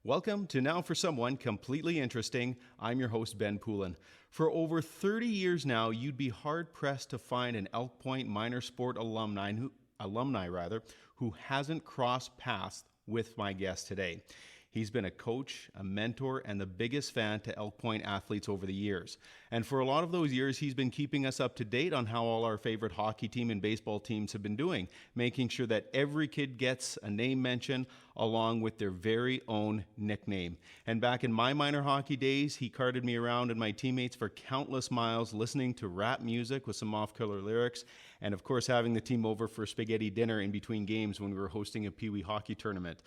Welcome to Now for Someone Completely Interesting. I'm your host, Ben Poulin. For over 30 years now, you'd be hard-pressed to find an Elk Point minor sport alumni who hasn't crossed paths with my guest today. He's been a coach, a mentor, and the biggest fan to Elk Point athletes over the years. And for a lot of those years, he's been keeping us up to date on how all our favorite hockey team and baseball teams have been doing, making sure that every kid gets a name mention along with their very own nickname. And back in my minor hockey days, he carted me around and my teammates for countless miles, listening to rap music with some off-color lyrics, and of course having the team over for spaghetti dinner in between games when we were hosting a Pee Wee hockey tournament.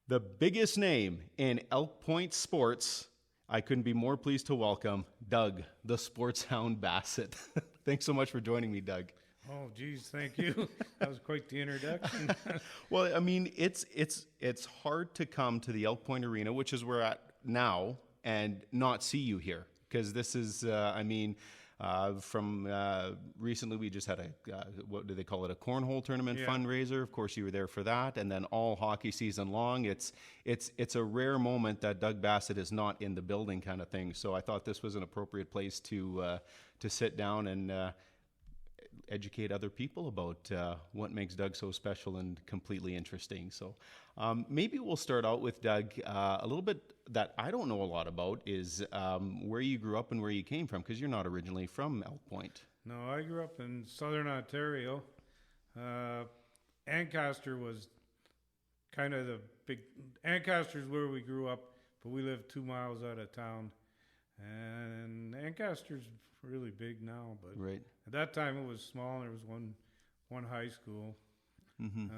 The biggest name in Elk Point sports, I couldn't be more pleased to welcome Doug, the sports hound Bassett. Thanks so much for joining me, Doug. Oh, geez, thank you. That was quite the introduction. Well, I mean, it's hard to come to the Elk Point Arena, which is where we're at now, and not see you here. Because this is, from recently we just had a, what do they call it, a cornhole tournament fundraiser. Of course, you were there for that. And then all hockey season long, it's a rare moment that Doug Bassett is not in the building kind of thing. So I thought this was an appropriate place to sit down and educate other people about what makes Doug so special and completely interesting. So maybe we'll start out with Doug. A little bit that I don't know a lot about is where you grew up and where you came from, because you're not originally from Elk Point. No, I grew up in southern Ontario. Ancaster was kind of the big... Ancaster's where we grew up, but we lived 2 miles out of town. And Ancaster's really big now, but right. At that time it was small, and there was one high school. Mm-hmm.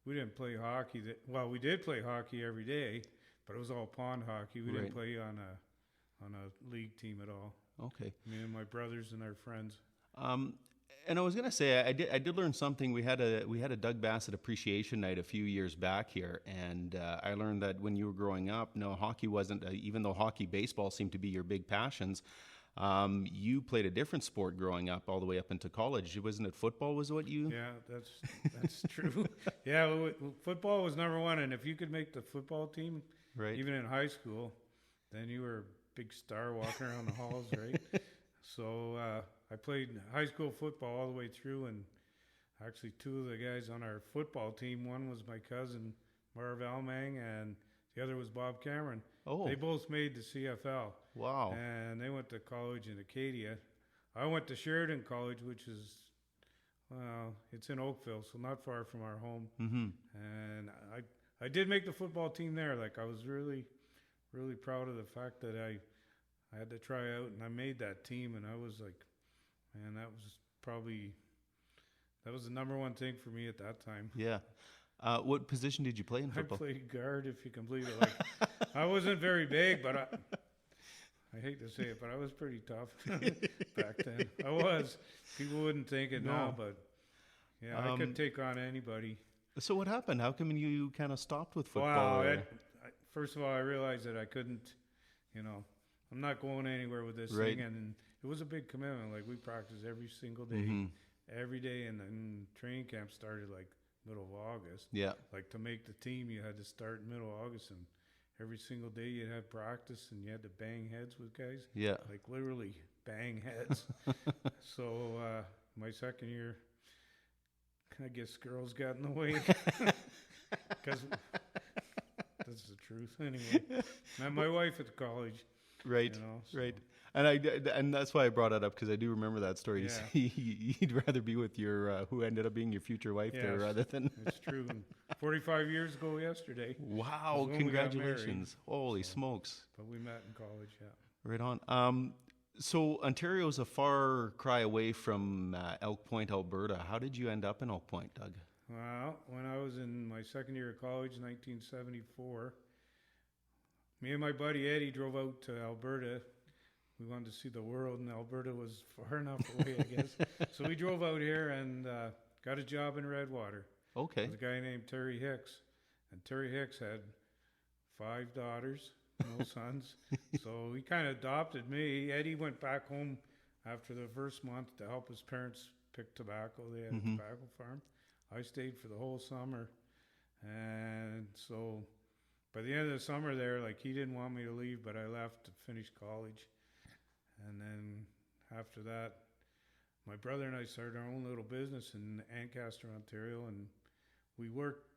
We didn't play hockey. We did play hockey every day, but it was all pond hockey. We didn't play on a league team at all. Okay. Me and my brothers and our friends. And I was gonna say I did learn something. We had a Doug Bassett appreciation night a few years back here, and I learned that when you were growing up, no, hockey wasn't. Even though baseball seemed to be your big passions, you played a different sport growing up, all the way up into college. Wasn't it football? Was what you? Yeah, that's true. Yeah, football was number one, and if you could make the football team, right, even in high school, then you were a big star walking around the halls, right? So I played high school football all the way through, and actually 2 of the guys on our football team, one was my cousin Marv Almang, and the other was Bob Cameron. Oh. They both made the CFL. Wow. And they went to college in Acadia. I went to Sheridan College, which is, it's in Oakville, so not far from our home. Mm-hmm. And I did make the football team there. Like, I was really, really proud of the fact that I had to try out, and I made that team, and I was like, man, that was the number one thing for me at that time. Yeah. What position did you play in football? I played guard, if you can believe it. Like, I wasn't very big, but I hate to say it, but I was pretty tough back then. I was. People wouldn't think it now, but yeah, I could take on anybody. So what happened? How come you kind of stopped with football? Well, first of all, I realized that I couldn't, I'm not going anywhere with this thing, and it was a big commitment. Like, we practiced every single day, every day, and then training camp started like middle of August. Yeah. Like, to make the team, you had to start middle of August, and every single day you had practice, and you had to bang heads with guys. Yeah. Like, literally bang heads. So my second year, I guess girls got in the way. Because that's the truth anyway. Met my wife at the college. Right, so. Right. And that's why I brought it up, because I do remember that story. Yeah. You'd rather be with your who ended up being your future wife there rather than. It's true. 45 years ago yesterday. Wow! Congratulations! Holy smokes! But we met in college. Yeah. Right on. So Ontario's a far cry away from Elk Point, Alberta. How did you end up in Elk Point, Doug? Well, when I was in my second year of college, 1974. Me and my buddy Eddie drove out to Alberta. We wanted to see the world, and Alberta was far enough away, I guess. So we drove out here and got a job in Redwater. Okay. With a guy named Terry Hicks. And Terry Hicks had 5 daughters, no sons. So he kind of adopted me. Eddie went back home after the first month to help his parents pick tobacco. They had a tobacco farm. I stayed for the whole summer. And so by the end of the summer there, like he didn't want me to leave, but I left to finish college. And then after that, my brother and I started our own little business in Ancaster, Ontario, and we worked.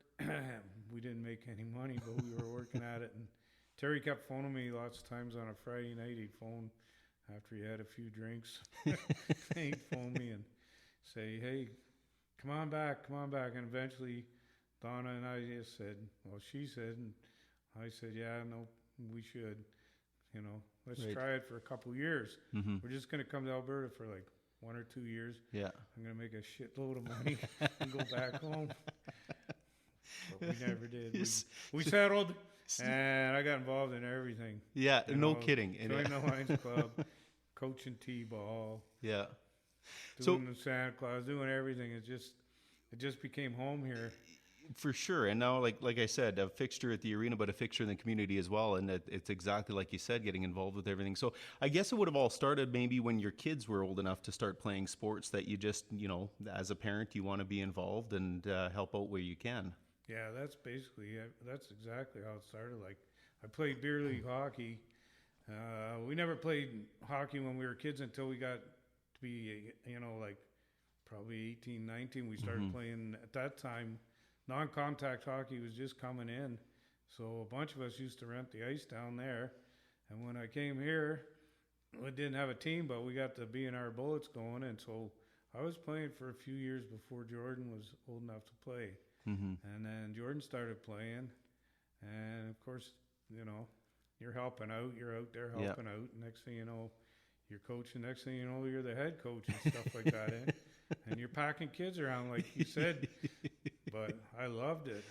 We didn't make any money, but we were working at it. And Terry kept phoning me lots of times on a Friday night. He'd phone after he had a few drinks. He'd phone me and say, "Hey, come on back. And eventually Donna and I just said, well, she said, and I said, yeah, no, we should, let's try it for a couple years. We're just going to come to Alberta for like 1 or 2 years. Yeah. I'm going to make a shitload of money and go back home. But we never did. We settled, and I got involved in everything. Yeah, no kidding. Joined the Lions Club, coaching T-ball. Yeah. Doing the Santa Claus, doing everything. It just became home here. For sure. And now, like I said, a fixture at the arena, but a fixture in the community as well. And it's exactly like you said, getting involved with everything. So I guess it would have all started maybe when your kids were old enough to start playing sports, that you just, as a parent, you want to be involved and help out where you can. Yeah, that's exactly how it started. Like, I played beer league hockey. We never played hockey when we were kids until we got to be, like probably 18, 19. We started playing at that time. Non-contact hockey was just coming in, so a bunch of us used to rent the ice down there. And when I came here, we didn't have a team, but we got the B&R Bullets going, and so I was playing for a few years before Jordan was old enough to play. And then Jordan started playing, and of course, you're helping out, you're out there helping out. Next thing you know, you're coaching. Next thing you know, you're the head coach and stuff like that. And you're packing kids around, like you said. But I loved it.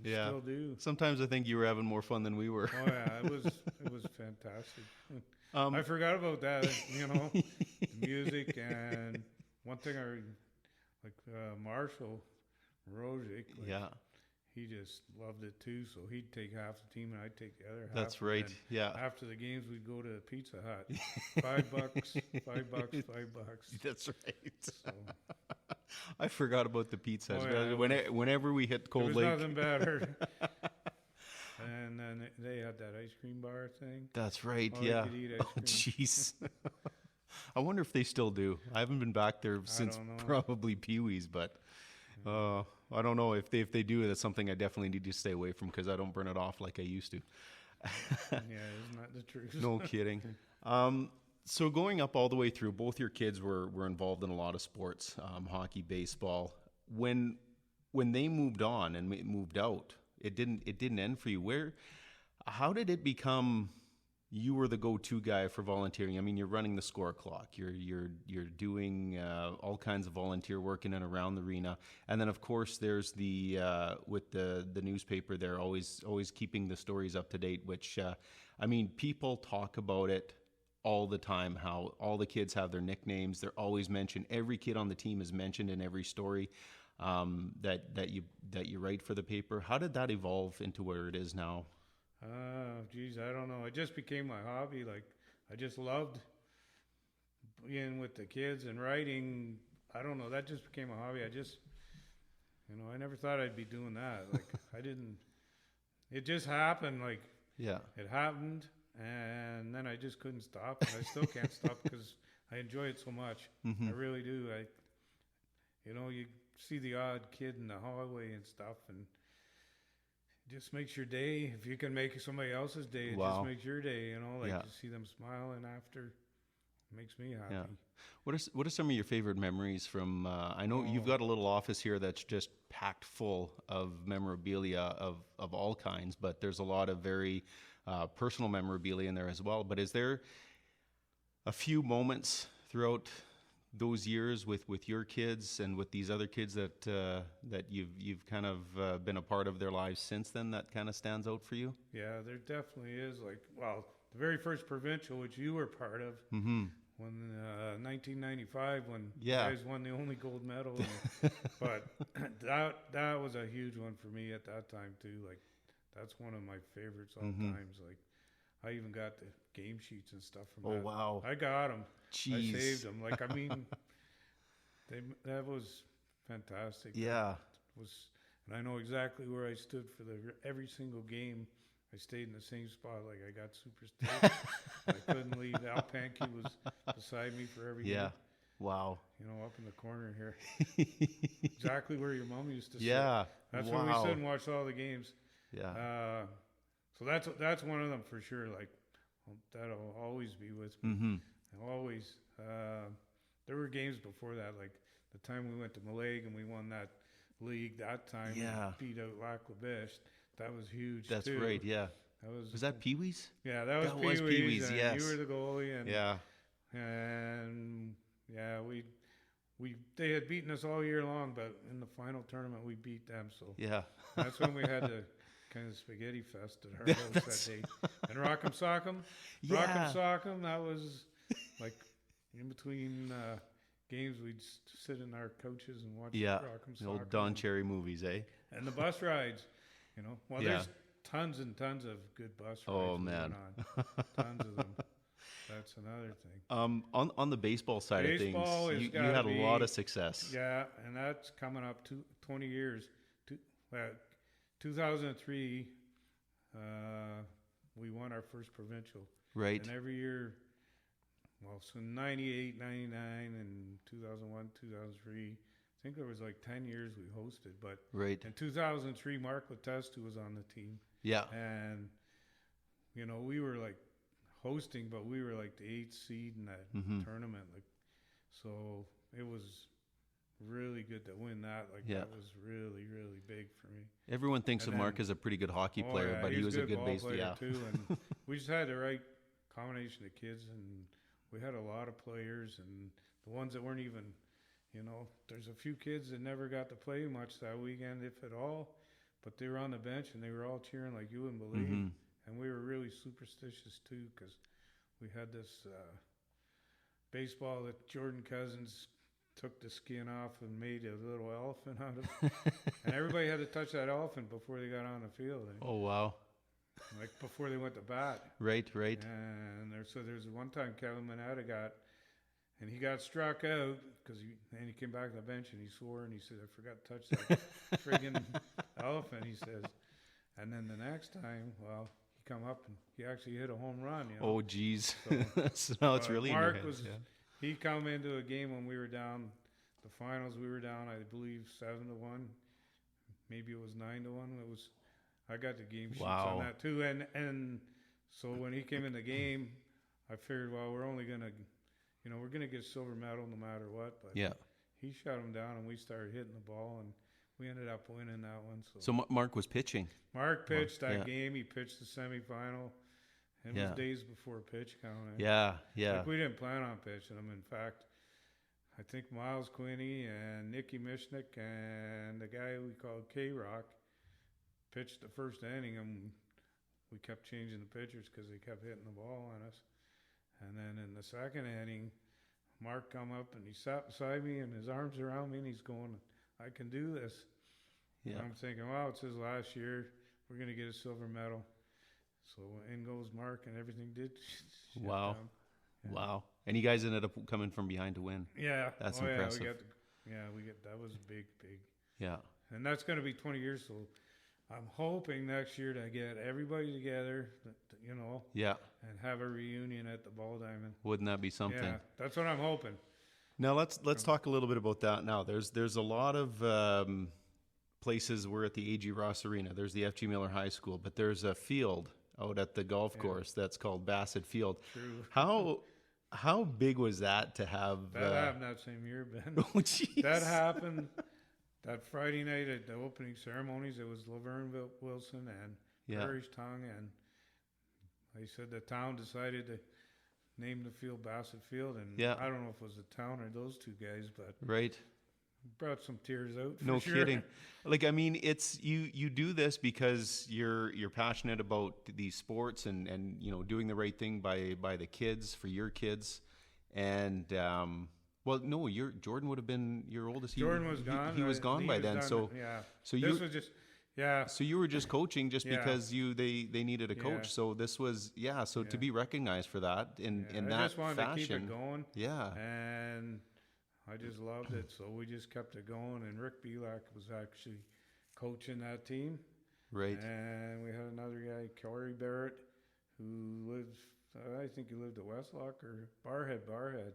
Still do. Sometimes I think you were having more fun than we were. Oh yeah, it was fantastic. I forgot about that. The music, and one thing Marshall Rozic. He just loved it too, so he'd take half the team and I'd take the other half. That's right. Yeah. After the games, we'd go to Pizza Hut. $5, $5. That's right. So. I forgot about the pizza. Oh, yeah, whenever we hit Cold Lake. There was nothing better. And then they had that ice cream bar thing. That's right, yeah. You could eat ice cream. Jeez. I wonder if they still do. I haven't been back there since probably Pee-wee's, but I don't know if they do. That's something I definitely need to stay away from because I don't burn it off like I used to. Yeah, isn't that the truth? No kidding. So going up all the way through, both your kids were involved in a lot of sports, hockey, baseball. When they moved on and moved out, it didn't end for you. How did it become you were the go-to guy for volunteering? I mean, you're running the score clock. You're doing all kinds of volunteer work in and around the arena, and then of course there's the with the newspaper. They're always keeping the stories up to date. Which people talk about it all the time, how all the kids have their nicknames. They're always mentioned. Every kid on the team is mentioned in every story that you write for the paper. How did that evolve into where it is now? Geez, I don't know. It just became my hobby. Like, I just loved being with the kids and writing. I don't know. That just became a hobby. I just, I never thought I'd be doing that. Like, I didn't. It just happened. Like, yeah, it happened. And then I just couldn't stop, and I still can't stop because I enjoy it so much. I really do. You see the odd kid in the hallway and stuff, and it just makes your day. If you can make somebody else's day, it just makes your day. To see them smiling after, it makes me happy. Yeah. What are some of your favorite memories from? I know you've got a little office here that's just packed full of memorabilia of all kinds, but there's a lot of very personal memorabilia in there as well. But is there a few moments throughout those years with your kids and with these other kids that you've kind of been a part of their lives since then that kind of stands out for you? Yeah, there definitely is. The very first provincial, which you were part of, when 1995, when you guys won the only gold medal. But that was a huge one for me at that time too. That's one of my favorites all times. I even got the game sheets and stuff from that. Oh, wow. I got them. Jeez. I saved them. That was fantastic. Yeah. And I know exactly where I stood for every single game I stayed in the same spot. Like I got super stiff. I couldn't leave. Al Pankey was beside me for every game. Wow. Up in the corner here. Exactly where your mom used to sit. Yeah. That's wow. where we sit and watch all the games. Yeah. So that's one of them for sure. Like that'll always be with me. Mm-hmm. And always. There were games before that, like the time we went to Malaysia and we won that league that time. Yeah. Beat out Lac La Biche. That was huge. That's too. right. Yeah. Was that Pee Wee's? Yeah, that was Pee Wee's. Yes. You were the goalie. And, yeah. And yeah, they had beaten us all year long, but in the final tournament we beat them. So yeah, that's when we had the kind of spaghetti fest at our house that day. And Rock'em Sock'em, Rock'em Sock'em. That was like in between games, we'd sit in our couches and watch Rock'em Sock'em. The old Don Cherry movies, eh? And the bus rides, there's tons and tons of good bus rides. Oh man, tons of them. That's another thing. On the baseball side of things, you had a lot of success. Yeah, and that's coming up 20 years. 2003, we won our first provincial. Right. And every year, so 98, 99, and 2001, 2003, I think there was like 10 years we hosted. But right. in 2003, Mark Letestu was on the team. Yeah. And, we were like, hosting, but we were like the 8th seed in that tournament. Like, so it was really good to win that. Like that was really, really big for me. Everyone thinks of Mark as a pretty good hockey player, but he was a good baseball player too. And we just had the right combination of kids, and we had a lot of players, and the ones that weren't even, there's a few kids that never got to play much that weekend, if at all, but they were on the bench and they were all cheering like you wouldn't believe. Mm-hmm. And we were really superstitious, too, because we had this baseball that Jordan Cousins took the skin off and made a little elephant out of. And everybody had to touch that elephant before they got on the field. Oh, wow. Like before they went to bat. Right. And there's one time Kevin Manetta he got struck out because he came back to the bench and he swore and he said, I forgot to touch that friggin' elephant, he says. And then the next time, come up and he actually hit a home run. Oh, geez. So now it's really Mark in your hands. He come into a game when we were down, the finals. We were down, I believe, 7-1. Maybe it was 9-1. I got the game sheets on that too. And so when he came in the game, I figured, we're only gonna, we're gonna get silver medal no matter what. But he shut him down, and we started hitting the ball, and we ended up winning that one. So Mark was pitching. Mark pitched that game. He pitched the semifinal. It was days before pitch count. Yeah. Like we didn't plan on pitching him. In fact, I think Miles Quinney and Nicky Mishnick and the guy we called K-Rock pitched the first inning, and we kept changing the pitchers because they kept hitting the ball on us. And then in the second inning, Mark come up and he sat beside me and his arms around me and he's going, I can do this. Yeah. And I'm thinking, it's his last year. We're going to get a silver medal. So in goes Mark, and everything did. Wow. Wow. And you guys ended up coming from behind to win. Yeah. That's impressive. That was big. Yeah. And that's going to be 20 years. So I'm hoping next year to get everybody together, Yeah. And have a reunion at the Ball Diamond. Wouldn't that be something? Yeah, that's what I'm hoping. Now let's talk a little bit about that. Now there's a lot of places. We're at the A.G. Ross Arena. There's the F.G. Miller High School, but there's a field out at the golf course that's called Bassett Field. True. How big was that to have? That happened that same year, Ben. Oh, jeez. That happened that Friday night at the opening ceremonies. It was Laverne Wilson and Parrish Tongue, and they said the town decided to name the field Bassett Field, and I don't know if it was the town or those two guys, but brought some tears out. No kidding. Like, I mean, it's you do this because you're passionate about these sports and doing the right thing by the kids, for your kids, and Jordan would have been your oldest. Jordan was gone. He was gone by then. So this was just. Yeah. So you were just coaching because they needed a coach. So this was to be recognized for that in that fashion. I just wanted to keep it going. Yeah. And I just loved it. So we just kept it going. And Rick Belak was actually coaching that team. Right. And we had another guy, Corey Barrett, who lives, I think he lived at Westlock or Barhead.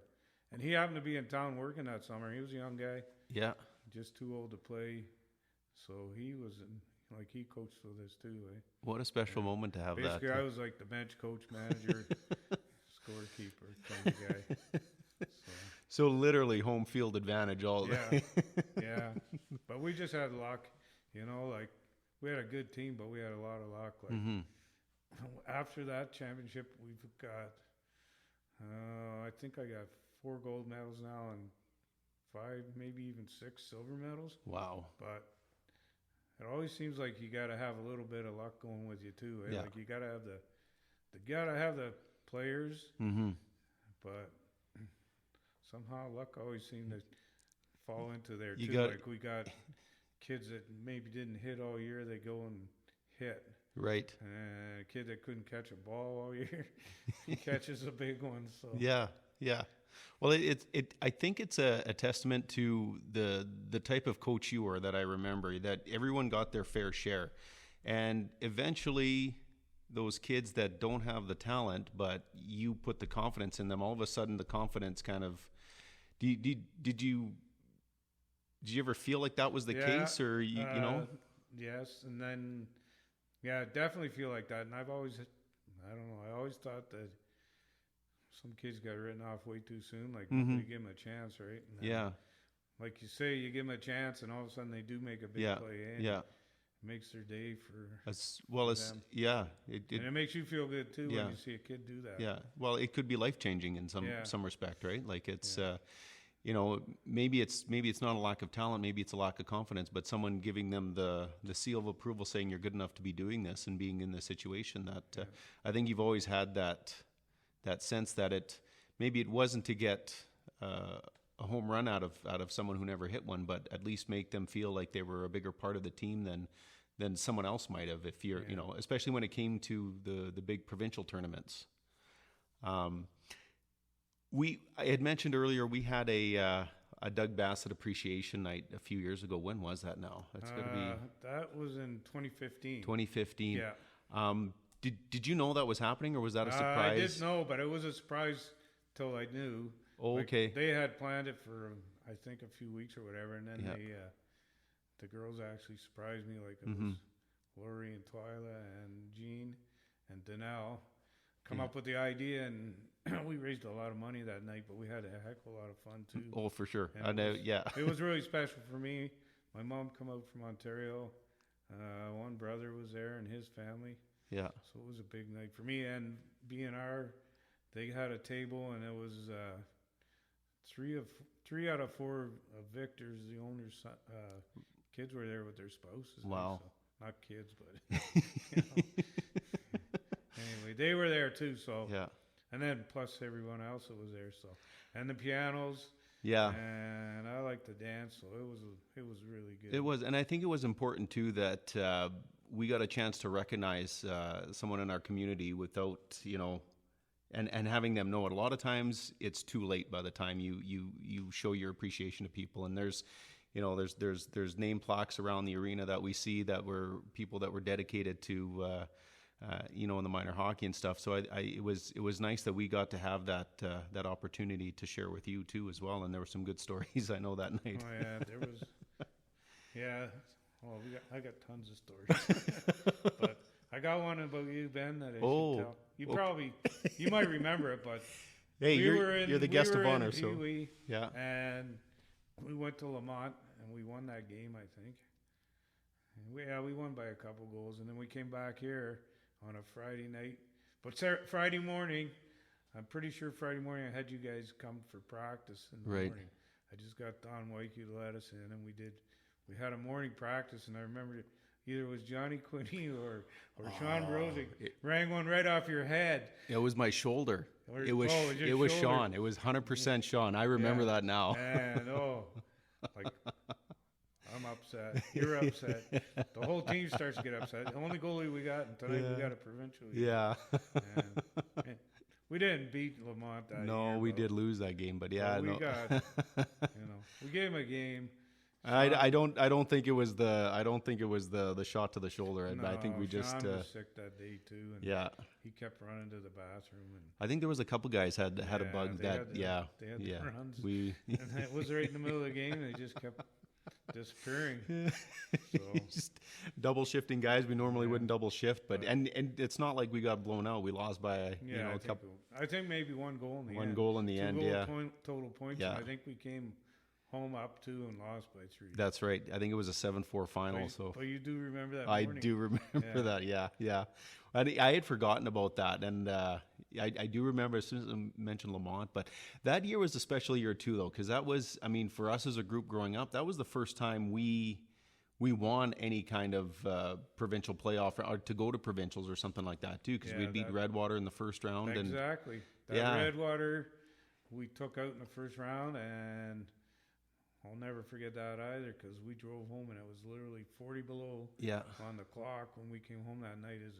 And he happened to be in town working that summer. He was a young guy, Yeah. just too old to play. So he was he coached with us too. Eh? What a special moment to have Basically, that. I was like the bench coach, manager, scorekeeper kind of guy. So literally home field advantage all day. Yeah. But we just had luck, like we had a good team, but we had a lot of luck. Like after that championship, we've got, I think I got 4 gold medals now and 5, maybe even 6 silver medals. Wow. But it always seems like you got to have a little bit of luck going with you too. Eh? Yeah. Like you got to have the players, but somehow luck always seemed to fall into there too. Like we got kids that maybe didn't hit all year, they go and hit. Right. And a kid that couldn't catch a ball all year, he catches a big one. So Yeah. Well, I think it's a testament to the type of coach you were that I remember, that everyone got their fair share. And eventually those kids that don't have the talent, but you put the confidence in them, all of a sudden the confidence kind of, did you ever feel like that was the case, or you know? Yes. And then, definitely feel like that. And I've always, I don't know, I always thought that some kids got written off way too soon. Like, you give them a chance, right? And then, like you say, you give them a chance, and all of a sudden they do make a big play. Eh? It makes their day for as well as them. And it makes you feel good too when you see a kid do that. Yeah. Well, it could be life changing in some respect, right? Like it's maybe it's not a lack of talent, maybe it's a lack of confidence, but someone giving them the seal of approval, saying you're good enough to be doing this and being in this situation. That I think you've always had that sense that it wasn't to get a home run out of someone who never hit one, but at least make them feel like they were a bigger part of the team than someone else might have. If you're especially when it came to the big provincial tournaments. I had mentioned earlier we had a Doug Bassett appreciation night a few years ago. When was that now? That's going to be... That was in 2015. 2015. Yeah. Did you know that was happening, or was that a surprise? I did know, but it was a surprise till I knew. Oh, okay. They had planned it for, I think, a few weeks or whatever, and then the girls actually surprised me. Like it was Lori and Twyla and Jean and Danelle come up with the idea, and we raised a lot of money that night, but we had a heck of a lot of fun too. Oh, for sure. And I know. It was really special for me. My mom come out from Ontario. One brother was there and his family. Yeah. So it was a big night for me. And B&R, they had a table, and it was three out of 4 of Victor's, the owner's kids were there with their spouses. Wow. So, not kids, but anyway, they were there too. So and then plus everyone else that was there. So and the pianos. Yeah. And I like to dance, so it was really good. It was, and I think it was important too that we got a chance to recognize someone in our community without, and having them know it. A lot of times it's too late by the time you show your appreciation to people, and there's name plaques around the arena that we see that were people that were dedicated to in the minor hockey and stuff. So it was nice that we got to have that opportunity to share with you too as well. And there were some good stories I know that night. Oh yeah, there was. Yeah, well I got tons of stories, but I got one about you, Ben, that I should tell. You probably you might remember it, but hey, you're the guest of honor, so yeah. And we went to Lamont and we won that game, I think. And we won by a couple goals, and then we came back here on a Friday night. But Friday morning, I'm pretty sure Friday morning I had you guys come for practice in the morning. I just got Don Wyke to let us in, and we had a morning practice, and I remember either it was Johnny Quinney or Sean Brosick rang one right off your head. It was my shoulder. It was shoulder. Sean. It was 100% Sean. I remember that now. And I'm upset. You're upset. The whole team starts to get upset. The only goalie we got, and tonight we got a provincial. Yeah. And we didn't beat Lamont that year. No, we did lose that game, but we got, we gave him a game, I don't think it was the shot to the shoulder. I think we just Sean was sick that day too, and he kept running to the bathroom. And I think there was a couple guys had a bug they had the runs. And it was right in the middle of the game. They just kept disappearing. So just double shifting guys. We normally wouldn't double shift, but and it's not like we got blown out. We lost by a couple. I think maybe one goal in the end. One goal in the end. Yeah. Total points. Yeah. And I think we came home up 2 and lost by 3. That's right. I think it was a 7-4 final. But you do remember that I morning? do remember that. Yeah. I had forgotten about that, and I do remember as soon as I mentioned Lamont. But that year was a special year too, though, because that was, I mean, for us as a group growing up, that was the first time we won any kind of provincial playoff or to go to provincials or something like that too, because we'd beat Redwater in the first round. Exactly. Redwater we took out in the first round, and I'll never forget that either, because we drove home and it was literally 40 below on the clock when we came home that night as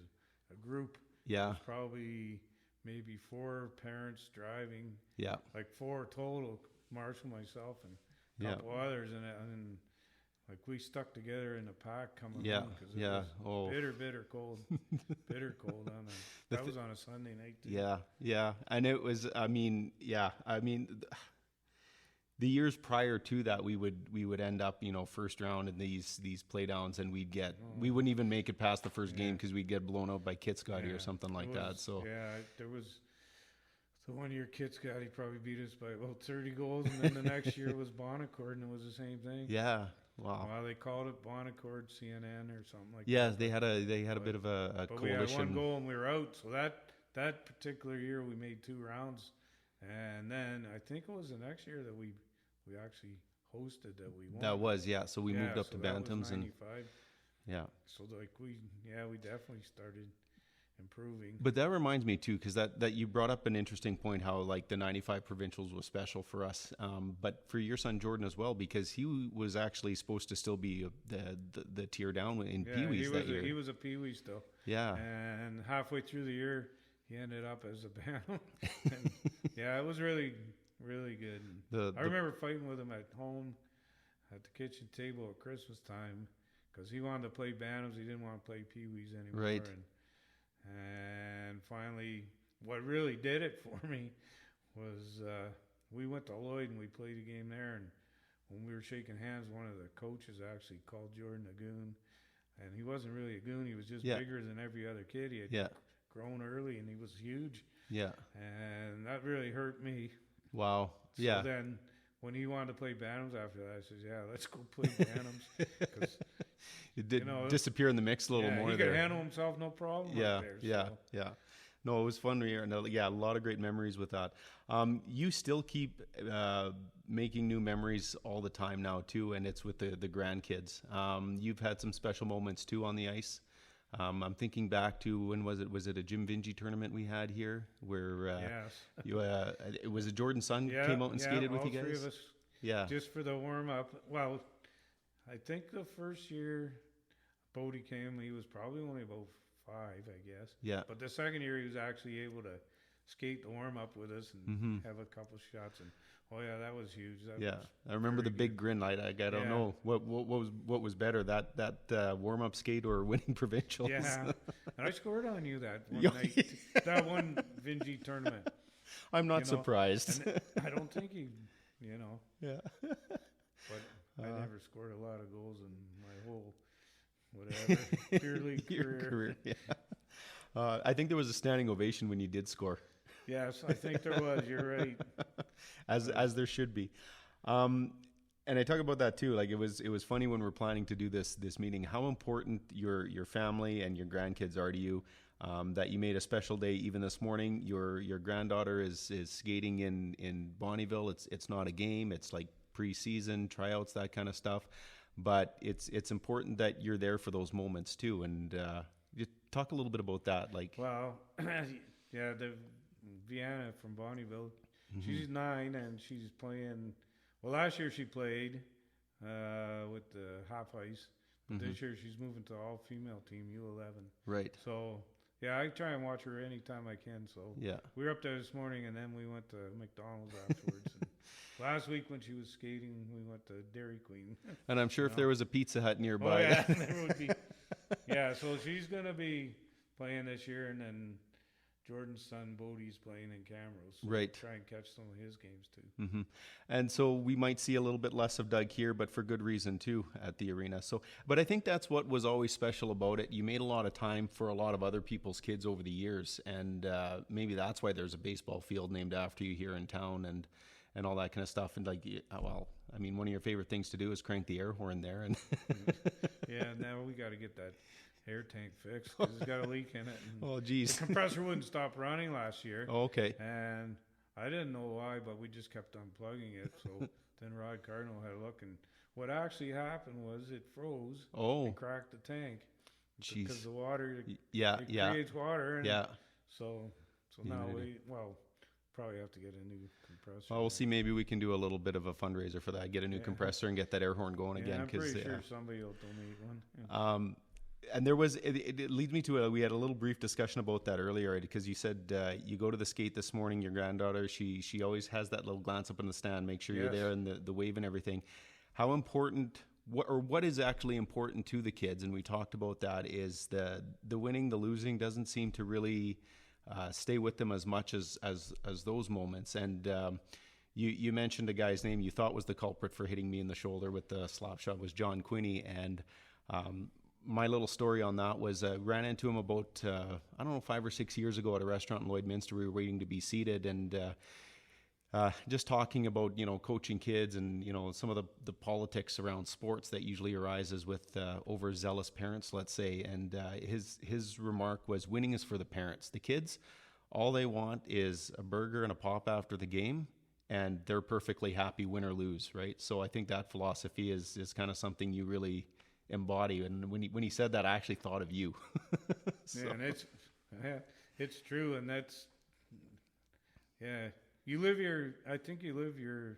a group. Yeah. It was probably maybe 4 parents driving. Yeah. Like 4 total, Marshall, myself, and a couple others. And like we stuck together in the pack coming home, because it was bitter cold. Bitter cold on that was on a Sunday night too. Yeah. And it was, the years prior to that, we would end up, first round in these play downs, and we wouldn't even make it past the first game because we'd get blown out by Kitscotty or something like that. So there was the one year Kitscotty probably beat us by about 30 goals, and then the next year was Bonnecourt, and it was the same thing. Yeah. Wow. Well, they called it Bonnecourt CNN or something like that. Yeah, they had a bit of a but coalition. We had 1 goal and we were out. So that particular year we made 2 rounds, and then I think it was the next year that we actually hosted that we won. That was So we moved up to Bantams, that was 95. And So like we definitely started improving. But that reminds me too, because that you brought up an interesting point, how like the 95 provincials was special for us, but for your son Jordan as well, because he was actually supposed to still be the tier down in Pee-wees that year. He was a Pee-wee still. Yeah. And halfway through the year, he ended up as a Bantam. It was really, really good. I remember fighting with him at home at the kitchen table at Christmas time, because he wanted to play Bantams. He didn't want to play Pee-wees anymore. Right. And finally, what really did it for me was we went to Lloyd and we played a game there. And when we were shaking hands, one of the coaches actually called Jordan a goon. And he wasn't really a goon. He was just bigger than every other kid. He had grown early, and he was huge. Yeah. And that really hurt me. Wow. So then when he wanted to play Bantams after that, I said, let's go play Bantams. Because it did disappear in the mix a little more he there. He could handle himself, no problem. Yeah. No, it was fun here, and a lot of great memories with that. You still keep making new memories all the time now too, and it's with the grandkids. You've had some special moments too on the ice. I'm thinking back to, when was it? Was it a Jim Vinci tournament we had here where it was a Jordan's son came out and skated with you guys? All 3 of us. Yeah. Just for the warm up. Well, I think the first year Bodie came, he was probably only about 5, I guess. Yeah. But the second year he was actually able to skate the warm up with us and have a couple shots, and that was huge. I remember the big grin. I don't know what was better, that warm up skate or winning provincials. Yeah, and I scored on you that one night, that one Vinci tournament. I'm not surprised. And I don't think he, Yeah. But I never scored a lot of goals in my whole beer league career. I think there was a standing ovation when you did score. Yes, I think there was. You're right. As there should be. And I talk about that too. Like it was funny when we're planning to do this meeting, how important your family and your grandkids are to you. That you made a special day even this morning. Your granddaughter is skating in Bonnyville. It's not a game. It's like preseason tryouts, that kind of stuff. But it's important that you're there for those moments too. And you talk a little bit about that. Like, well, the Vienna from Bonnyville. She's 9 and she's playing. Well, last year she played with the half ice, but this year she's moving to all female team U11. Right. So I try and watch her anytime I can. So we were up there this morning, and then we went to McDonald's afterwards. Last week when she was skating, we went to Dairy Queen. And I'm sure if there was a Pizza Hut Oh nearby. yeah, there would be. Yeah, so she's gonna be playing this year, and then Jordan's son Bodie's playing in Camrose. So Right. Try and catch some of his games too. Hmm. And so we might see a little bit less of Doug here, but for good reason too at the arena. So, but I think that's what was always special about it. You made a lot of time for a lot of other people's kids over the years, and maybe that's why there's a baseball field named after you here in town, and all that kind of stuff. And like, well, I mean, one of your favorite things to do is crank the air horn there, and Yeah, now we got to get that air tank fixed because it's got a leak in it. And oh geez. the compressor wouldn't stop running last year. Oh, okay. And I didn't know why, but we just kept unplugging it. So then Rod Cardinal had a look, and what actually happened was it froze Oh, and cracked the tank. jeez. Because the water, Yeah, it yeah, creates water. And yeah. So You now need probably have to get a new compressor. Well, we'll see. Maybe we can do a little bit of a fundraiser for that. Get a new Yeah. compressor and get that air horn going Yeah, again. I'm pretty sure somebody will donate one. Yeah. And there was, it leads me to, we had a little brief discussion about that earlier, because you said you go to the skate this morning, your granddaughter, she always has that little glance up in the stand, make sure you're Yes. there, and the wave and everything. How important, what is actually important to the kids, and we talked about that, is the winning, the losing doesn't seem to really stay with them as much as those moments. And you mentioned a guy's name you thought was the culprit for hitting me in the shoulder with the slap shot was John Quinney, and my little story on that was ran into him about, I don't know, 5 or 6 years ago at a restaurant in Lloydminster. We were waiting to be seated, and just talking about, coaching kids and, some of the politics around sports that usually arises with overzealous parents, let's say. And his remark was, winning is for the parents. The kids, all they want is a burger and a pop after the game, and they're perfectly happy, win or lose, right? So I think that philosophy is kind of something you really embody. And when he said that, I actually thought of you. So. Yeah, and it's true, and that's you live your. I think you live your.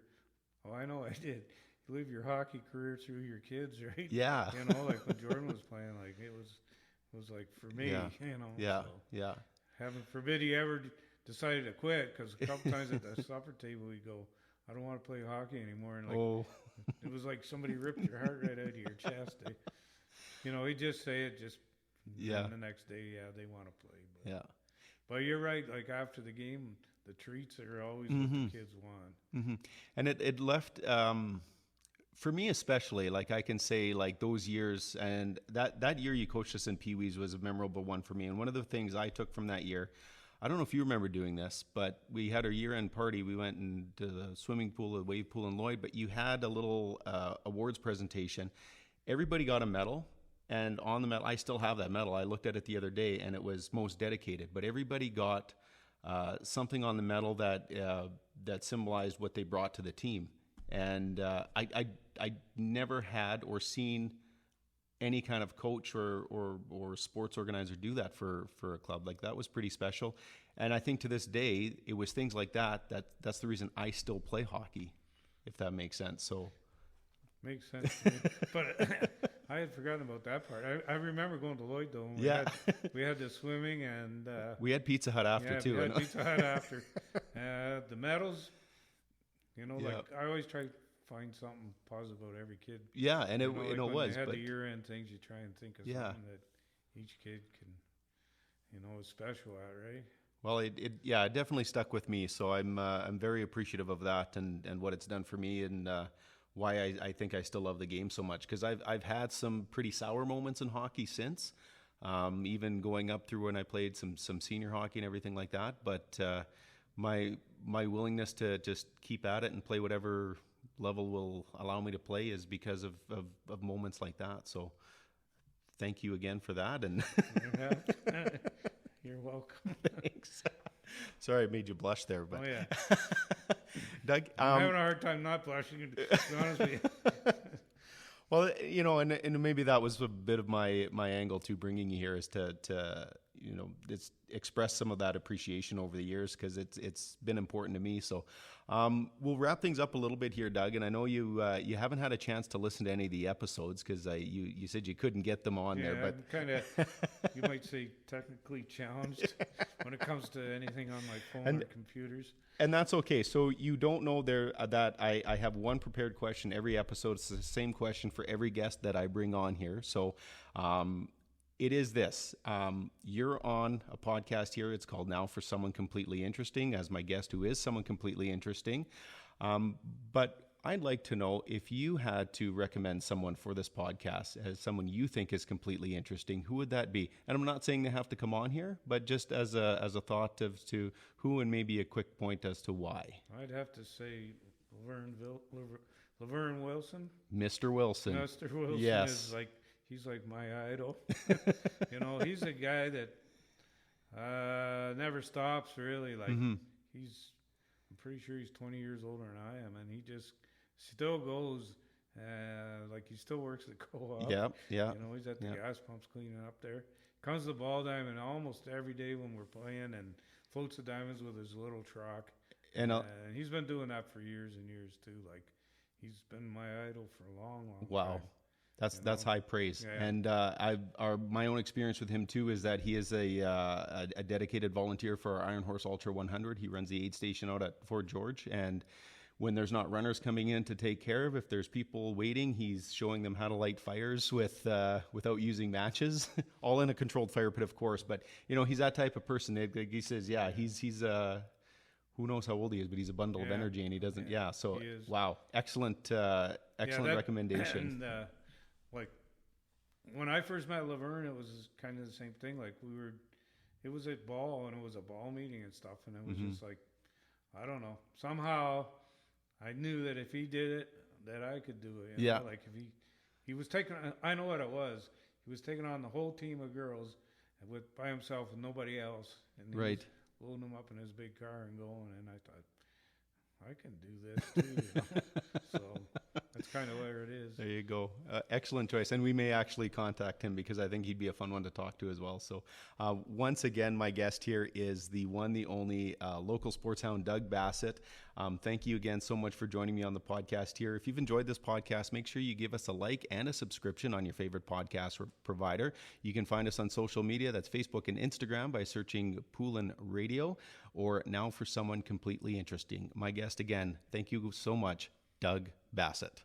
Oh, I know I did. You live your hockey career through your kids, right? Yeah. Like when Jordan was playing, like it was like for me, Yeah. Yeah, So yeah. heaven forbid he ever decided to quit, because a couple times at the supper table he'd go, "I don't want to play hockey anymore," and like it was like somebody ripped your heart right out of your chest. He'd just say it, and the next day, they want to play. But, Yeah. But you're right. Like after the game, the treats are always what the kids want. Mm-hmm. And it left, for me especially, like I can say, like those years, and that year you coached us in Pee Wees was a memorable one for me. And one of the things I took from that year, I don't know if you remember doing this, but we had our year-end party. We went into the swimming pool, the wave pool in Lloyd, but you had a little awards presentation. Everybody got a medal. And on the medal, I still have that medal. I looked at it the other day, and it was most dedicated. But everybody got something on the medal that symbolized what they brought to the team. And I never had or seen any kind of coach or sports organizer do that for a club. Like, that was pretty special. And I think to this day, it was things like that's the reason I still play hockey, if that makes sense. So makes sense to me. But I had forgotten about that part. I remember going to Lloyd though. We had the swimming, and we had Pizza Hut after too. We had Pizza Hut after. The medals, like I always try to find something positive about every kid. Yeah, and it when was. They had but the year-end things, you try and think of something that each kid can, is special at, right? Well, it definitely stuck with me. So I'm very appreciative of that and what it's done for me, and why I think I still love the game so much, because I've had some pretty sour moments in hockey since, even going up through when I played some senior hockey and everything like that. But my willingness to just keep at it and play whatever level will allow me to play is because of moments like that. So thank you again for that. And you're welcome. Thanks. Sorry I made you blush there, but oh yeah. Doug, I'm having a hard time not blushing, to be honest with you. Well, and maybe that was a bit of my angle to bringing you here, is to it's express some of that appreciation over the years, because it's been important to me. So we'll wrap things up a little bit here, Doug. And I know you haven't had a chance to listen to any of the episodes, because you said you couldn't get them on there. But I'm kind of, you might say, technically challenged. when it comes to anything on my phone or computers. And that's okay. So you don't know there that I have one prepared question every episode. It's the same question for every guest that I bring on here. So it is this. You're on a podcast here. It's called Now for Someone Completely Interesting, as my guest who is someone completely interesting. But I'd like to know if you had to recommend someone for this podcast as someone you think is completely interesting, who would that be? And I'm not saying they have to come on here, but just as a thought as to who and maybe a quick point as to why. I'd have to say Laverne Wilson. Mr. Wilson. Mr. Wilson yes. is he's like my idol. He's a guy that never stops really. I'm pretty sure he's 20 years older than I am, and he just still goes, he still works at the co-op. Yeah. He's at the gas pumps cleaning up there. Comes to the ball diamond almost every day when we're playing, and floats the diamonds with his little truck. And he's been doing that for years and years too. He's been my idol for a long time. Wow. That's high praise. Yeah. And my own experience with him too is that he is a dedicated volunteer for our Iron Horse Ultra 100. He runs the aid station out at Fort George, and when there's not runners coming in to take care of, if there's people waiting, he's showing them how to light fires without using matches, all in a controlled fire pit, of course. But he's that type of person. He says, he's who knows how old he is, but he's a bundle of energy, and he doesn't. Yeah, so wow, excellent recommendation. And when I first met Laverne, it was kind of the same thing. It was at ball, and it was a ball meeting and stuff, and it was just I don't know. Somehow, I knew that if he did it, that I could do it. You know? If he was taking, I know what it was. He was taking on the whole team of girls by himself and nobody else, and he was loading them up in his big car and going. And I thought, I can do this too. So that's kind of where it is. There you go. Excellent choice. And we may actually contact him because I think he'd be a fun one to talk to as well. So once again, my guest here is the one, the only local sports hound, Doug Bassett. Thank you again so much for joining me on the podcast here. If you've enjoyed this podcast, make sure you give us a like and a subscription on your favorite podcast provider. You can find us on social media. That's Facebook and Instagram by searching Poulin Radio or Now for Someone Completely Interesting. My guest again, thank you so much, Doug Bassett.